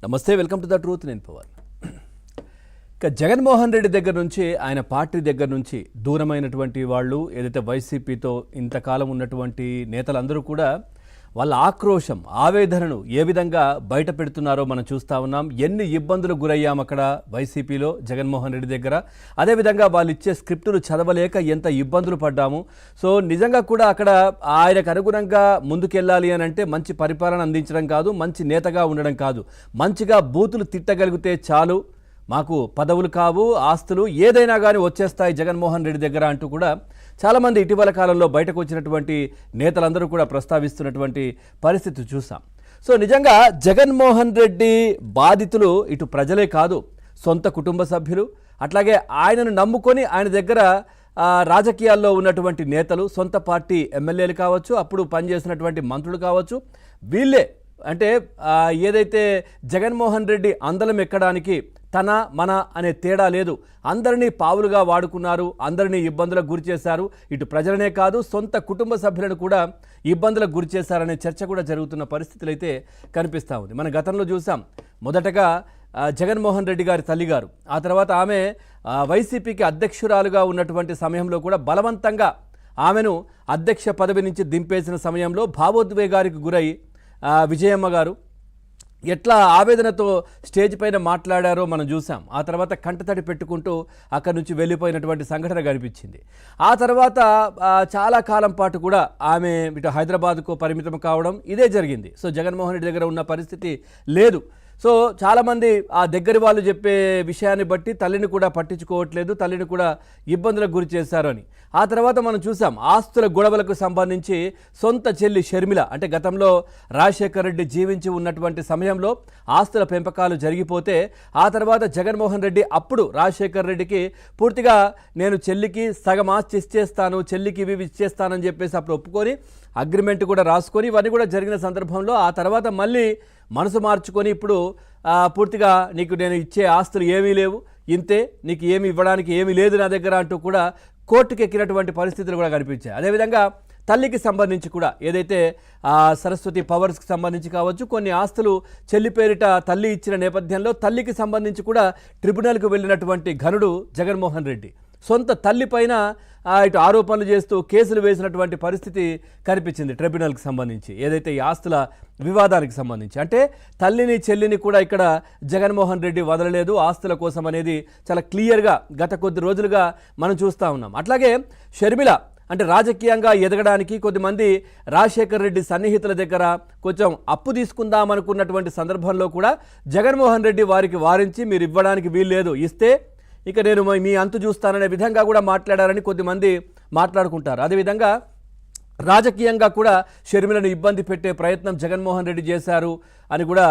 నమస్తే, welcome to the truth. నేను పవన్. ఇక జగన్మోహన్ రెడ్డి దగ్గర నుంచి ఆయన పార్టీ దగ్గర నుంచి దూరమైనటువంటి వాళ్ళు ఏదైతే వైసీపీతో ఇంతకాలం ఉన్నటువంటి నేతలందరూ కూడా వాళ్ళ ఆక్రోశం, ఆవేదనను ఏ విధంగా బయట పెడుతున్నారో మనం చూస్తూ ఉన్నాం. ఎన్ని ఇబ్బందులు గురయ్యాం అక్కడ వైసీపీలో జగన్మోహన్ రెడ్డి దగ్గర. అదేవిధంగా వాళ్ళు ఇచ్చే స్క్రిప్టులు చదవలేక ఎంత ఇబ్బందులు పడ్డాము. సో నిజంగా కూడా అక్కడ ఆయనకు అనుగుణంగా ముందుకెళ్ళాలి అని అంటే మంచి పరిపాలన అందించడం కాదు, మంచి నేతగా ఉండడం కాదు, మంచిగా బూతులు తిట్టగలిగితే చాలు, మాకు పదవులు కావు, ఆస్తులు ఏదైనా కానీ వచ్చేస్తాయి జగన్మోహన్ రెడ్డి దగ్గర అంటూ కూడా చాలామంది ఇటీవల కాలంలో బయటకు వచ్చినటువంటి నేతలందరూ కూడా ప్రస్తావిస్తున్నటువంటి పరిస్థితి చూసాం. సో నిజంగా జగన్మోహన్ రెడ్డి బాధితులు ఇటు ప్రజలే కాదు, సొంత కుటుంబ సభ్యులు, అట్లాగే ఆయనను నమ్ముకొని ఆయన దగ్గర రాజకీయాల్లో ఉన్నటువంటి నేతలు, సొంత పార్టీ ఎమ్మెల్యేలు కావచ్చు, అప్పుడు పనిచేసినటువంటి మంత్రులు కావచ్చు, వీళ్ళే అంటే ఏదైతే జగన్మోహన్ రెడ్డి అందలం ఎక్కడానికి తన మన అనే తేడా లేదు, అందరినీ పావులుగా వాడుకున్నారు, అందరినీ ఇబ్బందులకు గురి చేశారు. ఇటు ప్రజలనే కాదు, సొంత కుటుంబ సభ్యులను కూడా ఇబ్బందులకు గురి చేశారనే చర్చ కూడా జరుగుతున్న పరిస్థితులు అయితే కనిపిస్తూ ఉంది. మన గతంలో చూసాం, మొదటగా జగన్మోహన్ రెడ్డి గారి తల్లిగారు, ఆ తర్వాత ఆమె వైసీపీకి అధ్యక్షురాలుగా ఉన్నటువంటి సమయంలో కూడా బలవంతంగా ఆమెను అధ్యక్ష పదవి నుంచి దింపేసిన సమయంలో భావోద్వేగానికి గురై విజయమ్మ గారు ఎట్లా ఆవేదనతో స్టేజ్ పైన మాట్లాడారో మనం చూసాం. ఆ తర్వాత కంటతడి పెట్టుకుంటూ అక్కడి నుంచి వెళ్ళిపోయినటువంటి సంఘటన కనిపించింది. ఆ తర్వాత చాలా కాలం పాటు కూడా ఆమె ఇటు హైదరాబాద్కు పరిమితం కావడం ఇదే జరిగింది. సో జగన్మోహన్ రెడ్డి దగ్గర ఉన్న పరిస్థితి లేదు. సో చాలామంది ఆ దగ్గరి వాళ్ళు చెప్పే విషయాన్ని బట్టి తల్లిని కూడా పట్టించుకోవట్లేదు, తల్లిని కూడా ఇబ్బందులకు గురి చేశారు అని. ఆ తర్వాత మనం చూసాం, ఆస్తుల గొడవలకు సంబంధించి సొంత చెల్లి షర్మిల, అంటే గతంలో రాజశేఖర్ రెడ్డి జీవించి ఉన్నటువంటి సమయంలో ఆస్తుల పెంపకాలు జరిగిపోతే ఆ తర్వాత జగన్మోహన్ రెడ్డి అప్పుడు రాజశేఖర్ రెడ్డికి పూర్తిగా నేను చెల్లికి సగం ఆస్తి ఇచ్చేస్తాను, చెల్లికి ఇవి ఇచ్చేస్తానని చెప్పేసి అప్పుడు ఒప్పుకొని అగ్రిమెంట్ కూడా రాసుకొని ఇవన్నీ కూడా జరిగిన సందర్భంలో ఆ తర్వాత మళ్ళీ మనసు మార్చుకొని ఇప్పుడు పూర్తిగా నీకు నేను ఇచ్చే ఆస్తులు ఏమీ లేవు, ఇంతే, నీకు ఏమి ఇవ్వడానికి ఏమీ లేదు నా దగ్గర అంటూ కూడా కోర్టుకు ఎక్కినటువంటి పరిస్థితులు కూడా కనిపించాయి. అదేవిధంగా తల్లికి సంబంధించి కూడా ఏదైతే సరస్వతి పవర్స్కి సంబంధించి కావచ్చు, కొన్ని ఆస్తులు చెల్లి పేరిట తల్లి ఇచ్చిన నేపథ్యంలో తల్లికి సంబంధించి కూడా ట్రిబ్యునల్కు వెళ్ళినటువంటి ఘనుడు జగన్మోహన్ రెడ్డి. సొంత తల్లి పైన ఇటు ఆరోపణలు చేస్తూ కేసులు వేసినటువంటి పరిస్థితి కనిపించింది ట్రిబ్యునల్కి సంబంధించి, ఏదైతే ఈ ఆస్తుల వివాదానికి సంబంధించి. అంటే తల్లిని చెల్లిని కూడా ఇక్కడ జగన్మోహన్ రెడ్డి వదలలేదు ఆస్తుల కోసం అనేది చాలా క్లియర్గా గత కొద్ది రోజులుగా మనం చూస్తూ ఉన్నాం. అట్లాగే షర్మిల అంటే రాజకీయంగా ఎదగడానికి కొద్దిమంది రాజశేఖర్ రెడ్డి సన్నిహితుల దగ్గర కొంచెం అప్పు తీసుకుందామనుకున్నటువంటి సందర్భంలో కూడా జగన్మోహన్ రెడ్డి వారికి వారించి మీరు ఇవ్వడానికి వీల్లేదు, ఇస్తే ఇక నేను మీ అంతు చూస్తాననే విధంగా కూడా మాట్లాడారని కొద్దిమంది మాట్లాడుకుంటారు. అదేవిధంగా రాజకీయంగా కూడా షర్మిలను ఇబ్బంది పెట్టే ప్రయత్నం జగన్మోహన్ రెడ్డి చేశారు అని కూడా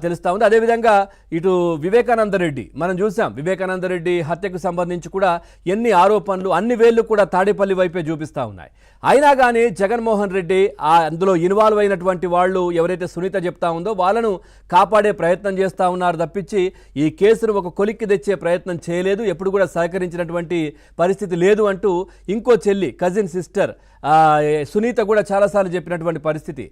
తెలుస్తూ ఉంది. అదేవిధంగా ఇటు వివేకానందరెడ్డి మనం చూసాం, వివేకానందరెడ్డి హత్యకు సంబంధించి కూడా ఎన్ని ఆరోపణలు, అన్ని వేళ్ళు కూడా తాడేపల్లి వైపే చూపిస్తూ ఉన్నాయి. అయినా కానీ జగన్మోహన్ రెడ్డి అందులో ఇన్వాల్వ్ అయినటువంటి వాళ్ళు ఎవరైతే సునీత చెప్తా ఉందో వాళ్ళను కాపాడే ప్రయత్నం చేస్తూ ఉన్నారు తప్పించి ఈ కేసును ఒక కొలిక్కి తెచ్చే ప్రయత్నం చేయలేదు, ఎప్పుడు కూడా సహకరించినటువంటి పరిస్థితి లేదు అంటూ ఇంకో చెల్లి, కజిన్ సిస్టర్ సునీత కూడా చాలాసార్లు చెప్పినటువంటి పరిస్థితి.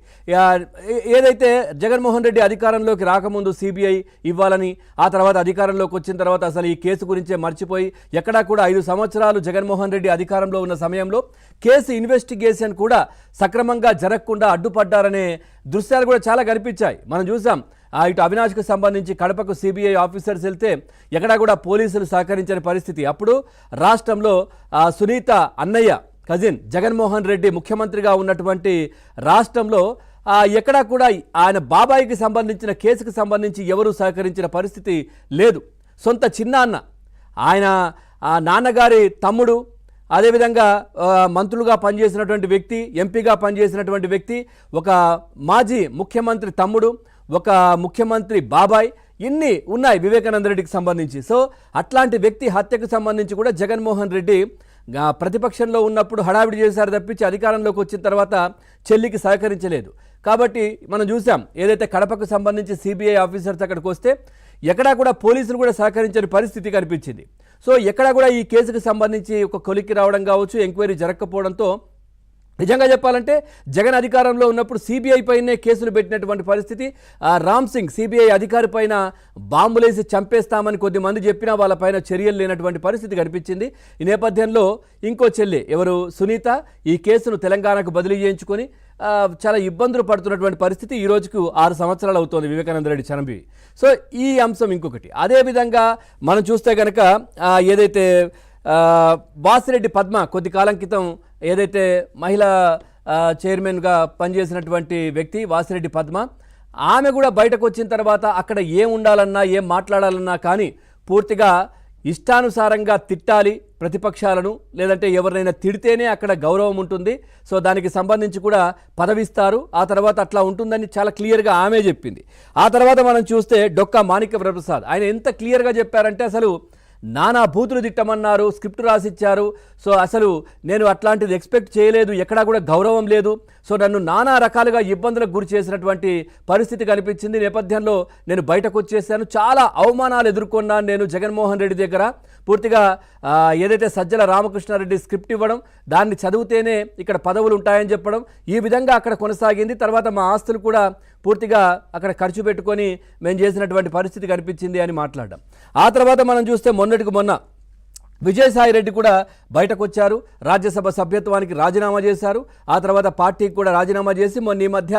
ఏదైతే జగన్మోహన్ రెడ్డి అధికారంలోకి రాకముందు సిబిఐ ఇవ్వాలని, ఆ తర్వాత అధికారంలోకి వచ్చిన తర్వాత అసలు ఈ కేసు గురించే మర్చిపోయి ఎక్కడా కూడా 5 సంవత్సరాలు జగన్మోహన్ రెడ్డి అధికారంలో ఉన్న సమయంలో కేసు ఇన్వెస్టిగేషన్ కూడా సక్రమంగా జరగకుండా అడ్డుపడ్డారనే దృశ్యాలు కూడా చాలా కనిపించాయి. మనం చూసాం, ఇటు అవినాష్కు సంబంధించి కడపకు సిబిఐ ఆఫీసర్స్ వెళ్తే ఎక్కడా కూడా పోలీసులు సహకరించని పరిస్థితి. అప్పుడు రాష్ట్రంలో సునీత అన్నయ్య కజిన్ జగన్మోహన్ రెడ్డి ముఖ్యమంత్రిగా ఉన్నటువంటి రాష్ట్రంలో ఎక్కడా కూడా ఆయన బాబాయికి సంబంధించిన కేసుకు సంబంధించి ఎవరూ సహకరించిన పరిస్థితి లేదు. సొంత చిన్నాన్న, ఆయన నాన్నగారి తమ్ముడు, అదేవిధంగా మంత్రులుగా పనిచేసినటువంటి వ్యక్తి, ఎంపీగా పనిచేసినటువంటి వ్యక్తి, ఒక మాజీ ముఖ్యమంత్రి తమ్ముడు, ఒక ముఖ్యమంత్రి బాబాయ్, ఇన్ని ఉన్నాయి వివేకానంద రెడ్డికి సంబంధించి. సో అట్లాంటి వ్యక్తి హత్యకు సంబంధించి కూడా జగన్మోహన్ రెడ్డి ప్రతిపక్షంలో ఉన్నప్పుడు హడావిడి చేశారు తప్పించి అధికారంలోకి వచ్చిన తర్వాత చెల్లికి సహకరించలేదు. కాబట్టి మనం చూసాం, ఏదైతే కడపకు సంబంధించి సిబిఐ ఆఫీసర్స్ అక్కడికి వస్తే ఎక్కడా కూడా పోలీసులు కూడా సహకరించని పరిస్థితి కనిపించింది. సో ఎక్కడా కూడా ఈ కేసుకు సంబంధించి ఒక కొలిక్కి రావడం కావచ్చు, ఎంక్వైరీ జరగకపోవడంతో నిజంగా చెప్పాలంటే జగన్ అధికారంలో ఉన్నప్పుడు సిబిఐ పైనే కేసులు పెట్టినటువంటి పరిస్థితి. రామ్ సింగ్ సిబిఐ అధికారి పైన బాంబులేసి చంపేస్తామని కొద్దిమంది చెప్పినా వాళ్ళపైన చర్యలు లేనటువంటి పరిస్థితి కనిపించింది. ఈ నేపథ్యంలో ఇంకో చెల్లి ఎవరు సునీత ఈ కేసును తెలంగాణకు బదిలీ చేయించుకొని చాలా ఇబ్బందులు పడుతున్నటువంటి పరిస్థితి. ఈ రోజుకు 6 సంవత్సరాలు అవుతోంది వివేకానంద రెడ్డి చనిపోయి. సో ఈ అంశం ఇంకొకటి. అదేవిధంగా మనం చూస్తే కనుక ఏదైతే వాసిరెడ్డి పద్మ కొద్ది కాలం క్రితం ఏదైతే మహిళా చైర్మన్గా పనిచేసినటువంటి వ్యక్తి వాసిరెడ్డి పద్మ, ఆమె కూడా బయటకు వచ్చిన తర్వాత అక్కడ ఏం ఉండాలన్నా ఏం మాట్లాడాలన్నా కానీ పూర్తిగా ఇష్టానుసారంగా తిట్టాలి ప్రతిపక్షాలను, లేదంటే ఎవరినైనా తిడితేనే అక్కడ గౌరవం ఉంటుంది. సో దానికి సంబంధించి కూడా పదవిస్తారు, ఆ తర్వాత అట్లా ఉంటుందని చాలా క్లియర్గా ఆమె చెప్పింది. ఆ తర్వాత మనం చూస్తే డొక్కా మాణిక్య ప్రసాద్ ఆయన ఎంత క్లియర్గా చెప్పారంటే అసలు నానా బూతులు తిట్టమన్నారు, స్క్రిప్ట్ రాసిచ్చారు. సో అసలు నేను అట్లాంటిది ఎక్స్పెక్ట్ చేయలేదు, ఎక్కడా కూడా గౌరవం లేదు. సో నన్ను నానా రకాలుగా ఇబ్బందులకు గురి చేసినటువంటి పరిస్థితి కనిపించింది. నేపథ్యంలో నేను బయటకు వచ్చేసాను, చాలా అవమానాలు ఎదుర్కొన్నాను నేను జగన్మోహన్ రెడ్డి దగ్గర. పూర్తిగా ఏదైతే సజ్జల రామకృష్ణారెడ్డి స్క్రిప్ట్ ఇవ్వడం, దాన్ని చదివితేనే ఇక్కడ పదవులు ఉంటాయని చెప్పడం, ఈ విధంగా అక్కడ కొనసాగింది. తర్వాత మా ఆస్తులు కూడా పూర్తిగా అక్కడ ఖర్చు పెట్టుకొని మేము చేసినటువంటి పరిస్థితి కనిపించింది అని మాట్లాడడం. ఆ తర్వాత మనం చూస్తే మొన్నటికి మొన్న విజయసాయి రెడ్డి కూడా బయటకు వచ్చారు, రాజ్యసభ సభ్యత్వానికి రాజీనామా చేశారు. ఆ తర్వాత పార్టీకి కూడా రాజీనామా చేసి మొన్న ఈ మధ్య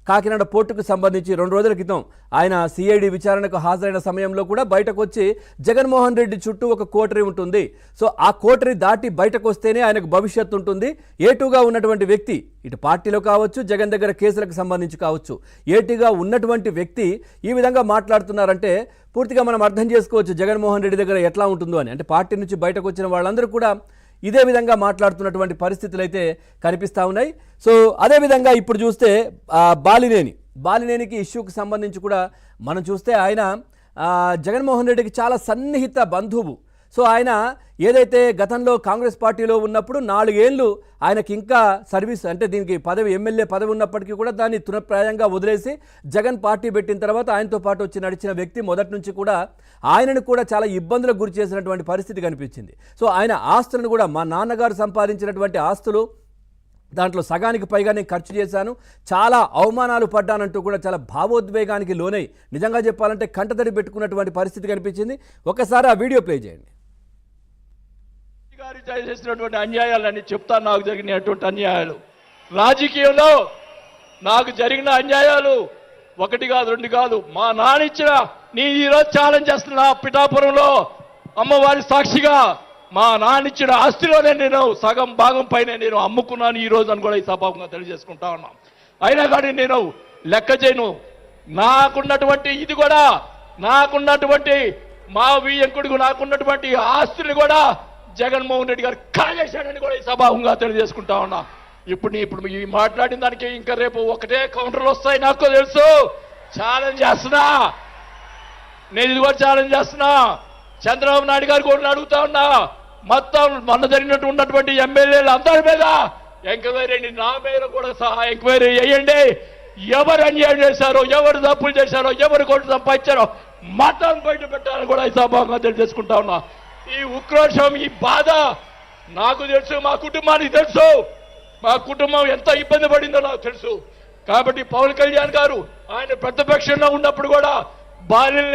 కాకినాడ పోర్టుకు సంబంధించి 2 రోజుల క్రితం ఆయన సిఐడి విచారణకు హాజరైన సమయంలో కూడా బయటకు వచ్చి జగన్మోహన్ రెడ్డి చుట్టూ ఒక కోటరీ ఉంటుంది, సో ఆ కోటరీ దాటి బయటకు వస్తేనే ఆయనకు భవిష్యత్తు ఉంటుంది. ఏటుగా ఉన్నటువంటి వ్యక్తి, ఇటు పార్టీలో కావచ్చు, జగన్ దగ్గర కేసులకు సంబంధించి కావచ్చు, ఏటుగా ఉన్నటువంటి వ్యక్తి ఈ విధంగా మాట్లాడుతున్నారంటే పూర్తిగా మనం అర్థం చేసుకోవచ్చు జగన్మోహన్ రెడ్డి దగ్గర ఎట్లా ఉంటుందో అని. అంటే పార్టీ నుంచి బయటకు వచ్చిన వాళ్ళందరూ కూడా ఇదే విధంగా మాట్లాడుతున్నటువంటి పరిస్థితులు అయితే కనిపిస్తూ ఉన్నాయి. సో అదేవిధంగా ఇప్పుడు చూస్తే బాలినేనికి ఇష్యూకి సంబంధించి కూడా మనం చూస్తే ఆయన జగన్మోహన్ రెడ్డికి చాలా సన్నిహిత బంధువు. సో ఆయన ఏదైతే గతంలో కాంగ్రెస్ పార్టీలో ఉన్నప్పుడు 4 ఏళ్ళు ఆయనకి ఇంకా సర్వీస్, అంటే దీనికి పదవి ఎమ్మెల్యే పదవి ఉన్నప్పటికీ కూడా దాన్ని తృణప్రాయంగా వదిలేసి జగన్ పార్టీ పెట్టిన తర్వాత ఆయనతో పాటు వచ్చి నడిచిన వ్యక్తి మొదటి నుంచి కూడా ఆయనను కూడా చాలా ఇబ్బందులకు గురి చేసినటువంటి పరిస్థితి కనిపించింది. సో ఆయన ఆస్తులను కూడా, మా నాన్నగారు సంపాదించినటువంటి ఆస్తులు దాంట్లో సగానికి పైగా నేను ఖర్చు చేశాను, చాలా అవమానాలు పడ్డానంటూ కూడా చాలా భావోద్వేగానికి లోనై నిజంగా చెప్పాలంటే కంటతడి పెట్టుకున్నటువంటి పరిస్థితి కనిపించింది. ఒకసారి ఆ వీడియో ప్లే చేయండి. చేసినటువంటి అన్యాయాలని చెప్తాను. నాకు జరిగినటువంటి అన్యాయాలు, రాజకీయంలో నాకు జరిగిన అన్యాయాలు 1 కాదు 2 కాదు. మా నాన్న ఇచ్చిన, నీ ఈరోజు ఛాలెంజ్ చేస్తున్నా పిఠాపురంలో అమ్మవారి సాక్షిగా మా నాన్న ఇచ్చిన ఆస్తిలోనే నేను సగం భాగం పైన నేను అమ్ముకున్నాను ఈ రోజు అని కూడా ఈ సభాముగా తెలియజేసుకుంటా ఉన్నాం. అయినా కానీ నేను లెక్క చేయను. నాకున్నటువంటి ఇది కూడా, నాకున్నటువంటి మా వియ్యంకుడికి నాకున్నటువంటి ఆస్తులు కూడా జగన్మోహన్ రెడ్డి గారు కాజేశాడని కూడా ఈ సభాముగా తెలియజేసుకుంటా ఉన్నా. ఇప్పుడు ఈ మాట్లాడిన దానికి ఇంకా రేపు ఒకటే కౌంటర్లు వస్తాయి నాకు తెలుసు. ఛాలెంజ్ చేస్తున్నా, నేను ఇది కూడా ఛాలెంజ్ చేస్తున్నా. చంద్రబాబు నాయుడు గారు కూడా అడుగుతా ఉన్నా, మొత్తం మొన్న జరిగినట్టు ఉన్నటువంటి ఎమ్మెల్యేలు అందరి మీద ఎంక్వైరీ, నా మీద కూడా సహా ఎంక్వైరీ చేయండి. ఎవరు అన్యాయం చేశారో, ఎవరు తప్పులు చేశారో, ఎవరు కోట్లు సంపాదించారో మొత్తం బయట పెట్టాలని కూడా ఈ సభాగా తెలియజేసుకుంటా ఉన్నా. ఈ ఉక్రోషం, ఈ బాధ నాకు తెలుసు, మా కుటుంబానికి తెలుసు, మా కుటుంబం ఎంత ఇబ్బంది పడిందో నాకు తెలుసు. కాబట్టి పవన్ కళ్యాణ్ గారు ఆయన ప్రతిపక్షంలో ఉన్నప్పుడు కూడా బాల్యం